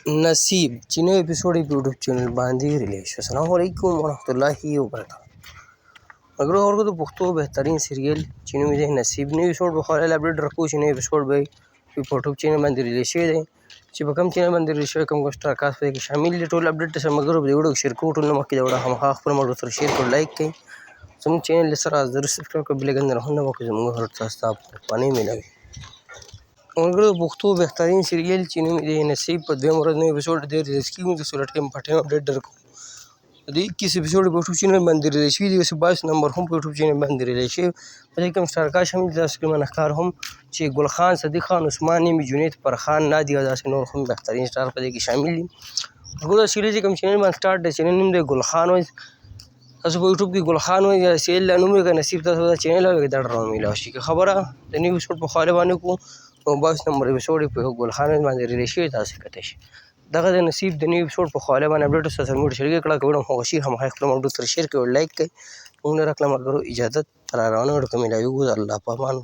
नसीब چې نوی اپیسوډ یې په یوټیوب چینل باندې ریلیز شو. السلام علیکم ورحمۃ اللہ وبرکاتہ. اگر اور کو پښتو بهترین سیریل چې نوم یې نصیب نوی اپیسوډ به خوري اپډیټ راکو چې نوی اپیسوډ به په یوټیوب چینل باندې ریلیز شوی دی چې په کوم چینل باندې ریلیز شوی کوم کوسټر کاس په کې شامل دي. ټول اپډیټ سره مګر په ویډیو کې شیر کوو. ټول مخکې دا وړه هم خپل مړو سره شیر کړئ، لایک کړئ، زموږ چینل سره ضرور سبسکرایب کړئ، بل غن نه وکړئ زموږ هر تاسو ته پانی ملوي. اگر پښتو بهترین سیریل چې نوم یې نصیب په دویم ورځ نوی اپیسوډ دی ریلیز کیږي د صورت کې په ټایم اپډیټ درکو. د 21 اپیسوډ په یوټیوب چینل باندې ریلیز شوی دی. 22 نمبر هم په یوټیوب چینل باندې ریلیز شوی. په دې کې هم سټار کاست شامل دي، داسې ښکار هم چې ګل خان، صدیق خان، عثمان یمي، جنید، فرخان، نادي او داسې نور هم بهترین سټار په دې کې شامل دي. هغه د سیریز کوم چینل باندې سٹارټ دی، چینل نوم دی ګل خان وایي. تاسو په یوټیوب کې ګل خان وایي یا سیریل نوم یې نصیب، تاسو دا چینل وایي دا ډرامه میلاو شي. که خبره د نوی اپیسوډ په خاله باندې کو 22 نمبر اپیسوډ په ګل خان باندې ریلیز شوی، تاسو کته شي دغه د نصیب د نوی اپیسوډ په خاله باندې اپډیټ سره موږ شریک کړه. کوم هغه شي هم خپل موضوع سره شیر کړئ، لایک کړئ، موږ نه راکړه مرګرو اجازه تر روانه ورکوم. الله په امان.